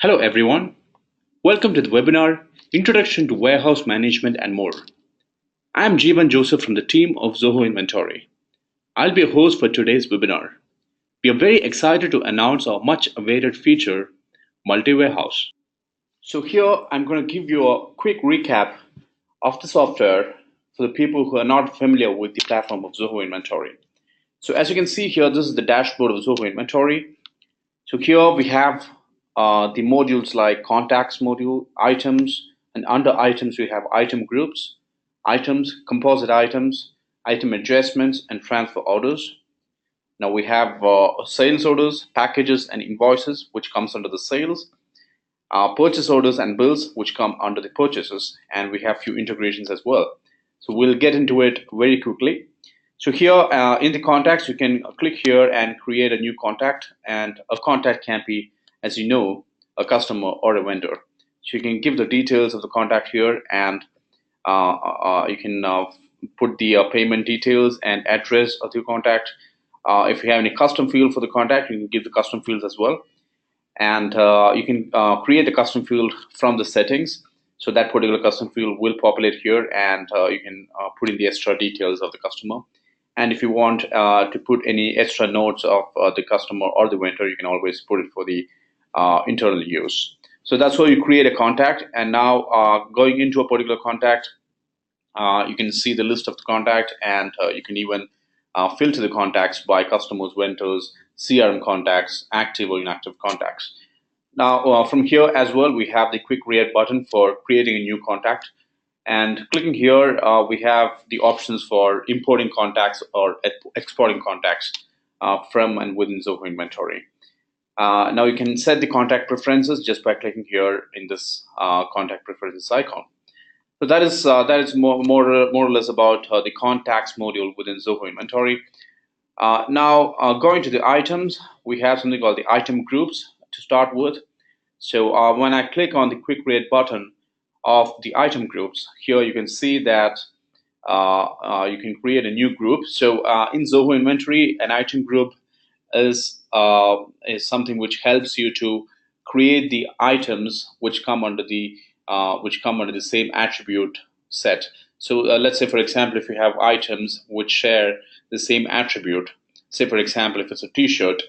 Hello everyone. Welcome to the webinar Introduction to Warehouse Management and More. I am Jeevan Joseph from the team of Zoho Inventory. I'll be a host for today's webinar. We are very excited to announce our much awaited feature, Multi-Warehouse. So here I'm going to give you a quick recap of the software for the people who are not familiar with the platform of Zoho Inventory. So as you can see here, this is the dashboard of Zoho Inventory. So here we have the modules like contacts module, items, and under items we have item groups, items, composite items, item adjustments, and transfer orders. Now we have sales orders, packages, and invoices, which comes under the sales, purchase orders and bills, which come under the purchases, and we have few integrations as well. So we'll get into it very quickly. So here in the contacts, you can click here and create a new contact, and a contact can be, as you know, a customer or a vendor. So you can give the details of the contact here, and you can put the payment details and address of the contact. If you have any custom field for the contact, you can give the custom fields as well. And you can create a custom field from the settings. So that particular custom field will populate here, and you can put in the extra details of the customer. And if you want to put any extra notes of the customer or the vendor, you can always put it for the internal use. So that's how you create a contact. And now going into a particular contact, you can see the list of the contact, and you can even filter the contacts by customers, vendors, CRM contacts, active or inactive contacts. Now from here as well, we have the quick create button for creating a new contact. And clicking here, we have the options for importing contacts or exporting contacts from and within Zoho Inventory. Now you can set the contact preferences just by clicking here in this contact preferences icon. So that is more or less about the contacts module within Zoho Inventory. Now going to the items, we have something called the item groups to start with. So when I click on the quick create button of the item groups, here you can see that you can create a new group. So in Zoho Inventory, an item group is something which helps you to create the items which come under the same attribute set. So let's say, for example, if you have items which share the same attribute, say for example, if it's a t-shirt,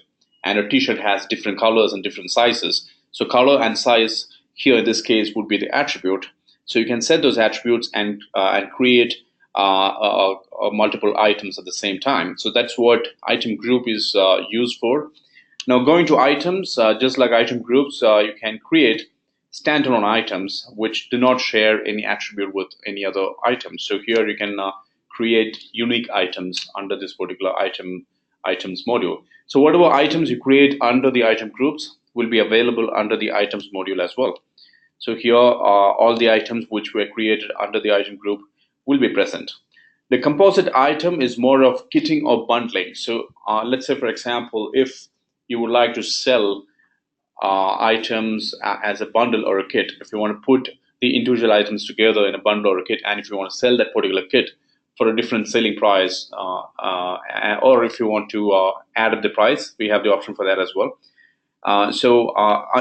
and a t-shirt has different colors and different sizes. So color and size here in this case would be the attribute. So you can set those attributes and create multiple items at the same time. So that's what item group is used for. Now going to items, just like item groups, you can create standalone items which do not share any attribute with any other items. So here you can create unique items under this particular items module. So whatever items you create under the item groups will be available under the items module as well. So here all the items which were created under the item group will be present. The composite item is more of kitting or bundling. So let's say, for example, if you would like to sell items as a bundle or a kit, if you want to put the individual items together in a bundle or a kit, and if you want to sell that particular kit for a different selling price, or if you want to add up the price, we have the option for that as well. So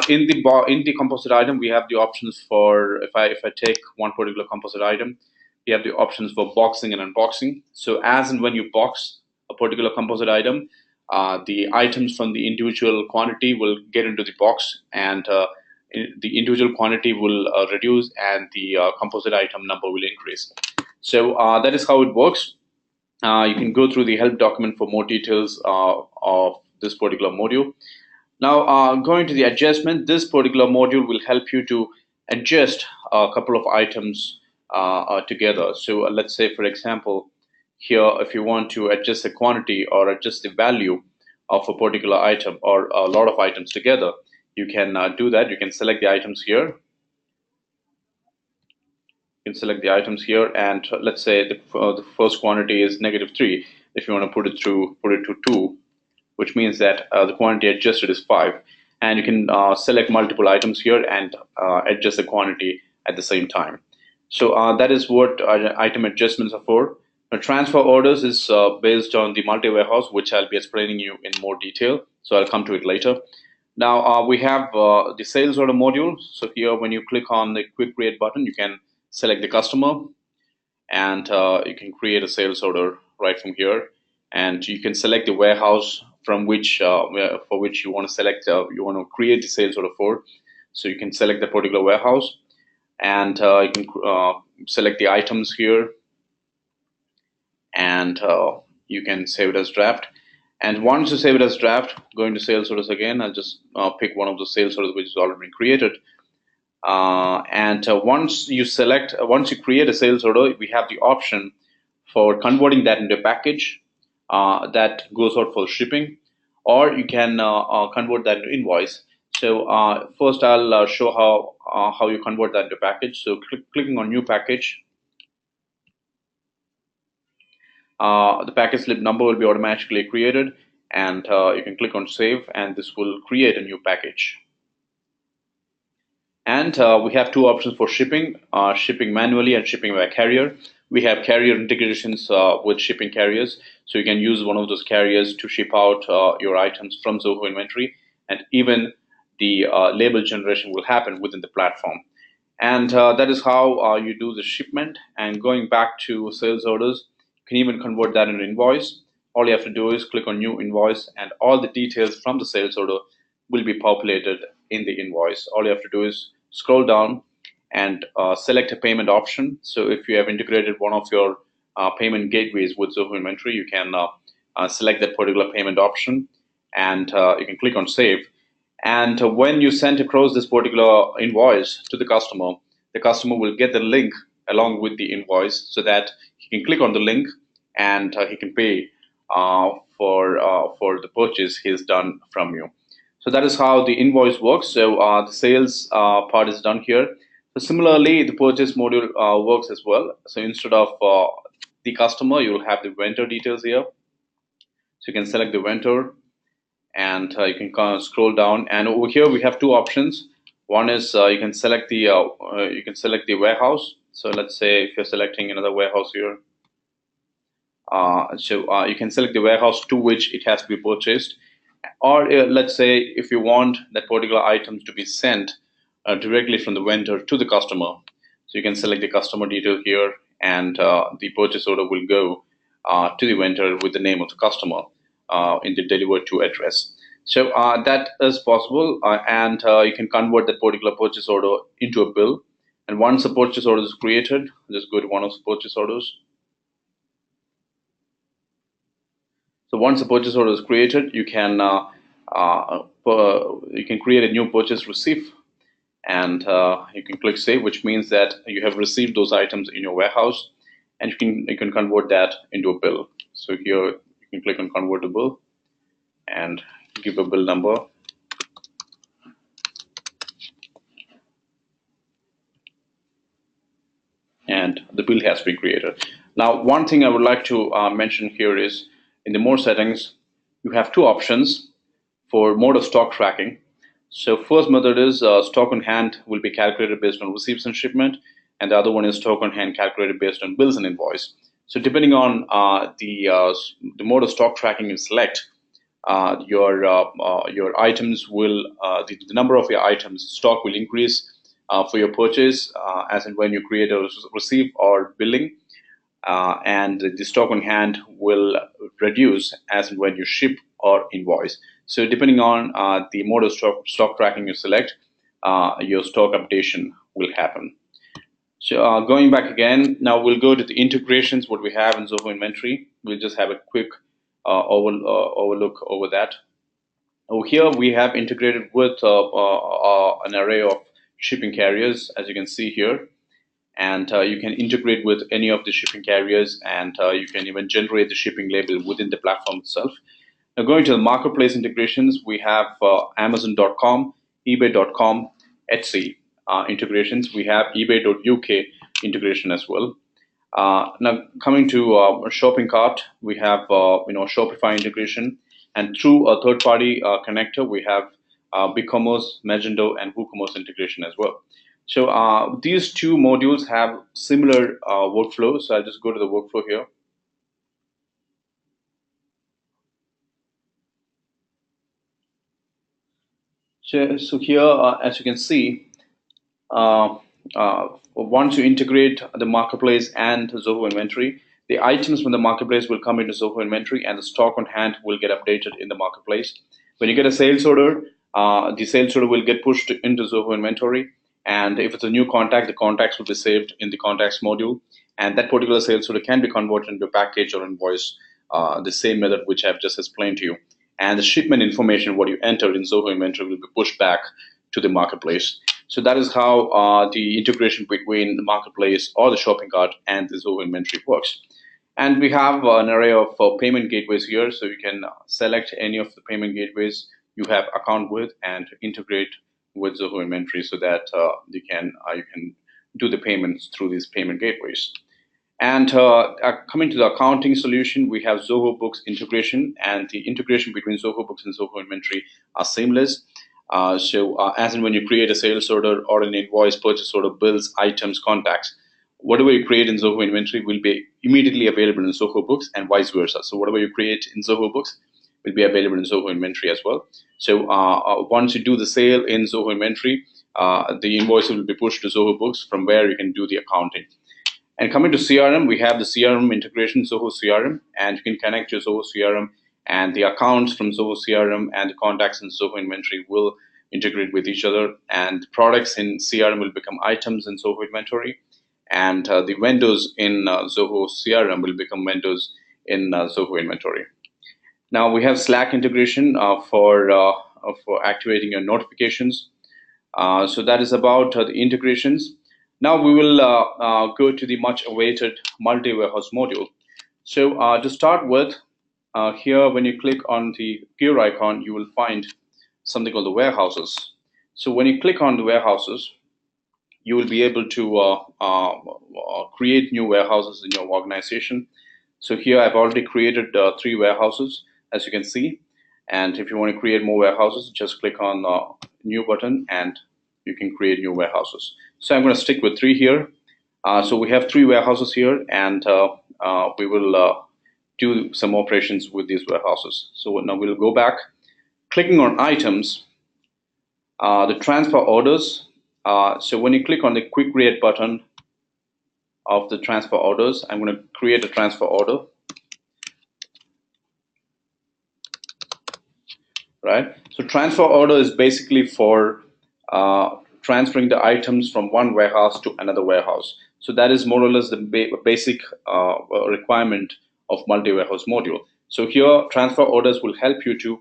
in the composite item, we have the options for, if I take one particular composite item, we have the options for boxing and unboxing. So as and when you box a particular composite item, the items from the individual quantity will get into the box, and the individual quantity will reduce, and the composite item number will increase. So that is how it works. You can go through the help document for more details of this particular module. Now going to the adjustment, this particular module will help you to adjust a couple of items together. So let's say, for example, here if you want to adjust the quantity or adjust the value of a particular item or a lot of items together, you can do that. You can select the items here. You can select the items here, and let's say the first quantity is -3. If you want to put it to 2, which means that the quantity adjusted is 5, and you can select multiple items here and adjust the quantity at the same time. So that is what item adjustments are for. Now, transfer orders is based on the multi-warehouse, which I'll be explaining you in more detail. So I'll come to it later. Now we have the sales order module. So here, when you click on the quick create button, you can select the customer, and you can create a sales order right from here. And you can select the warehouse from which for which you want to select, you want to create the sales order for. So you can select the particular warehouse, and you can select the items here, and you can save it as draft. And once you save it as draft, go into sales orders again. I'll just pick one of the sales orders which is already been created. And once you create a sales order, we have the option for converting that into a package that goes out for shipping, or you can convert that into invoice. So first, I'll show how you convert that into package. So clicking on new package, the package slip number will be automatically created, and you can click on save, and this will create a new package. And we have two options for shipping, shipping manually and shipping by carrier. We have carrier integrations with shipping carriers. So you can use one of those carriers to ship out your items from Zoho Inventory. And even the label generation will happen within the platform. And that is how you do the shipment. And going back to sales orders, you can even convert that into invoice. All you have to do is click on new invoice, and all the details from the sales order will be populated in the invoice. All you have to do is scroll down and select a payment option. So if you have integrated one of your payment gateways with Zoho Inventory, you can select that particular payment option, and you can click on save. And when you send across this particular invoice to the customer will get the link along with the invoice, so that he can click on the link, and he can pay for the purchase he's done from you. So that is how the invoice works. So the sales part is done here. So similarly, the purchase module works as well. So instead of the customer, you will have the vendor details here. So you can select the vendor, and you can kind of scroll down. And over here, we have two options. One is you can select the warehouse. So let's say if you're selecting another warehouse here, you can select the warehouse to which it has to be purchased, or let's say if you want that particular items to be sent directly from the vendor to the customer, so you can select the customer detail here, and the purchase order will go to the vendor with the name of the customer in the delivered to address. So that is possible, and you can convert that particular purchase order into a bill. And once a purchase order is created, just go to one of the purchase orders. So once a purchase order is created, you can create a new purchase receipt, and you can click save, which means that you have received those items in your warehouse, and you can convert that into a bill. So here you can click on convert to bill and give a bill number. And the bill has been created. Now, one thing I would like to mention here is in the more settings, you have two options for mode of stock tracking. So first method is stock on hand will be calculated based on receipts and shipment, and the other one is stock on hand calculated based on bills and invoice. So depending on the mode of stock tracking you select, your items will the number of your items stock will increase for your purchase as and when you create a receipt or billing, and the stock on hand will reduce as and when you ship or invoice. So depending on the mode of stock tracking you select, your stock updation will happen. So going back again, now we'll go to the integrations, what we have in Zoho Inventory. We'll just have a quick overlook over that. Over here, we have integrated with an array of shipping carriers, as you can see here. And you can integrate with any of the shipping carriers, and you can even generate the shipping label within the platform itself. Now going to the marketplace integrations, we have Amazon.com, eBay.com, Etsy integrations. We have eBay.uk integration as well. Now coming to shopping cart, we have Shopify integration, and through a third-party connector, we have BigCommerce, Magento, and WooCommerce integration as well. So these two modules have similar workflows. So I'll just go to the workflow here. So here, as you can see, uh, once you integrate the marketplace and Zoho Inventory, the items from the marketplace will come into Zoho Inventory, and the stock on hand will get updated in the marketplace. When you get a sales order, the sales order will get pushed into Zoho Inventory, and if it's a new contact, the contacts will be saved in the contacts module, and that particular sales order can be converted into a package or invoice, the same method which I've just explained to you. And the shipment information, what you entered in Zoho Inventory, will be pushed back to the marketplace. So that is how the integration between the marketplace or the shopping cart and the Zoho Inventory works. And we have an array of payment gateways here, so you can select any of the payment gateways you have account with and integrate with Zoho Inventory so that you can do the payments through these payment gateways. And coming to the accounting solution, we have Zoho Books integration, and the integration between Zoho Books and Zoho Inventory are seamless. As in when you create a sales order or an invoice, purchase order, bills, items, contacts, whatever you create in Zoho Inventory will be immediately available in Zoho Books, and vice versa. So whatever you create in Zoho Books will be available in Zoho Inventory as well. So once you do the sale in Zoho Inventory, the invoice will be pushed to Zoho Books, from where you can do the accounting. And coming to CRM, we have the CRM integration, Zoho CRM, and you can connect your Zoho CRM, and the accounts from Zoho CRM and the contacts in Zoho Inventory will integrate with each other, and products in CRM will become items in Zoho Inventory, and the vendors in Zoho CRM will become vendors in Zoho Inventory. Now we have Slack integration for activating your notifications. So that is about the integrations. Now we will go to the much awaited multi-warehouse module. So to start with, here when you click on the gear icon, you will find something called the warehouses. So when you click on the warehouses, you will be able to create new warehouses in your organization. So here I've already created 3 warehouses, as you can see. And if you want to create more warehouses, just click on new button and you can create new warehouses. So I'm going to stick with 3 here. So we have 3 warehouses here, and we will do some operations with these warehouses. So now we'll go back, clicking on items, the transfer orders. So when you click on the quick create button of the transfer orders, I'm going to create a transfer order. Right. So transfer order is basically for transferring the items from one warehouse to another warehouse. So that is more or less the basic requirement of multi-warehouse module. So here transfer orders will help you to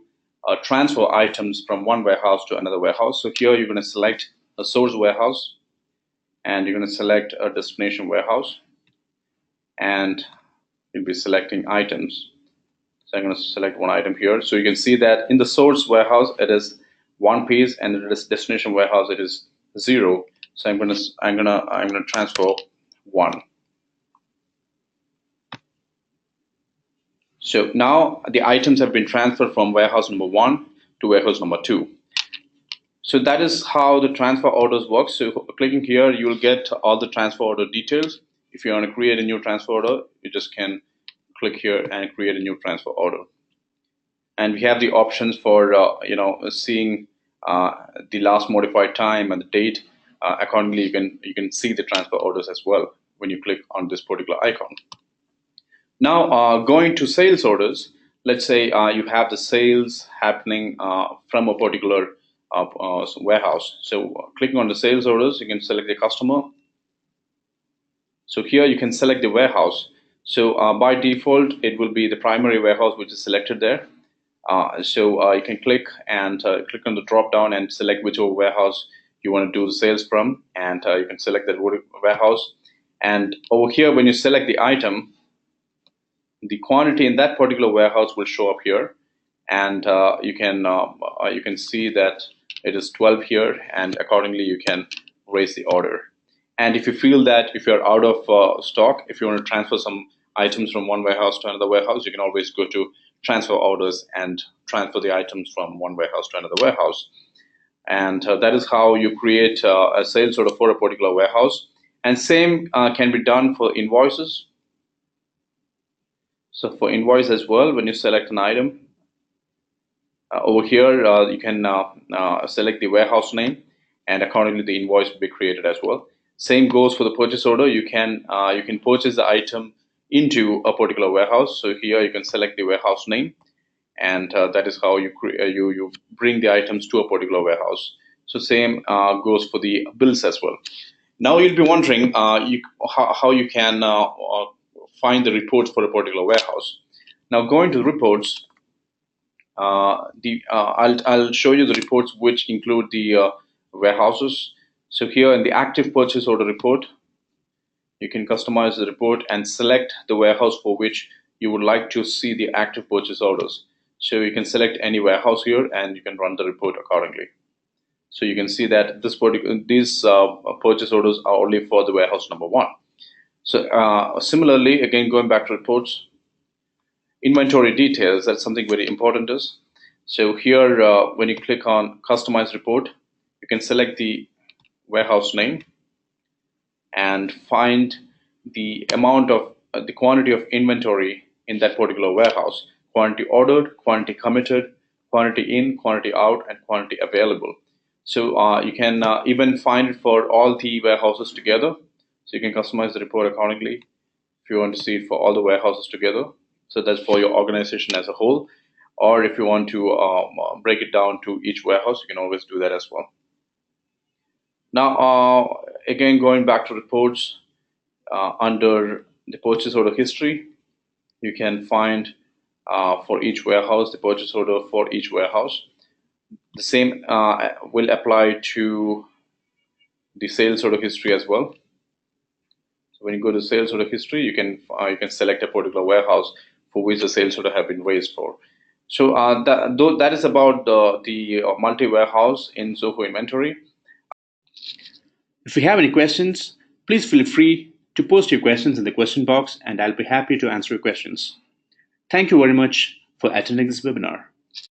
transfer items from one warehouse to another warehouse. So here you're going to select a source warehouse, and you're going to select a destination warehouse, and you'll be selecting items. So I'm going to select one item here. So you can see that in the source warehouse it is 1 piece, and in this destination warehouse it is 0. So I'm going to transfer 1. So now the items have been transferred from warehouse number 1 to warehouse number 2. So that is how the transfer orders work. So clicking here, you will get all the transfer order details. If you want to create a new transfer order, you just can click here and create a new transfer order. And we have the options for seeing the last modified time and the date. Accordingly, you can see the transfer orders as well when you click on this particular icon. Now going to sales orders, let's say you have the sales happening from a particular warehouse. So clicking on the sales orders, you can select the customer. So here you can select the warehouse. So by default, it will be the primary warehouse which is selected there. So you can click on the drop down and select whichever warehouse you want to do the sales from, and you can select that warehouse. And over here, when you select the item, the quantity in that particular warehouse will show up here, and you can see that it is 12 here, and accordingly you can raise the order. And if you feel that if you're out of stock, if you want to transfer some items from one warehouse to another warehouse, you can always go to transfer orders and transfer the items from one warehouse to another warehouse. And that is how you create a sales order for a particular warehouse. And same can be done for invoices. So for invoice as well, when you select an item, Over here, you can select the warehouse name, and accordingly the invoice will be created as well. Same goes for the purchase order. You can purchase the item into a particular warehouse. So here you can select the warehouse name, and that is how you bring the items to a particular warehouse. So same goes for the bills as well. Now you'll be wondering how you can find the reports for a particular warehouse. Now going to the reports, I'll show you the reports which include the warehouses. So here in the active purchase order report, you can customize the report and select the warehouse for which you would like to see the active purchase orders. So you can select any warehouse here and you can run the report accordingly. So you can see that these purchase orders are only for the warehouse number one. So similarly, again going back to reports, inventory details, that's something very important is. So here, when you click on customize report, you can select the warehouse name and find the amount of the quantity of inventory in that particular warehouse: quantity ordered, quantity committed, quantity in, quantity out, and quantity available. So you can even find it for all the warehouses together. So you can customize the report accordingly if you want to see it for all the warehouses together. So that's for your organization as a whole. Or if you want to break it down to each warehouse, you can always do that as well. Now, again, going back to reports, under the purchase order history, you can find for each warehouse the purchase order for each warehouse. The same will apply to the sales order history as well. So when you go to sales order history, you can select a particular warehouse for which the sales order have been raised for. So that is about the multi warehouse in Zoho Inventory. If you have any questions, please feel free to post your questions in the question box and I'll be happy to answer your questions. Thank you very much for attending this webinar.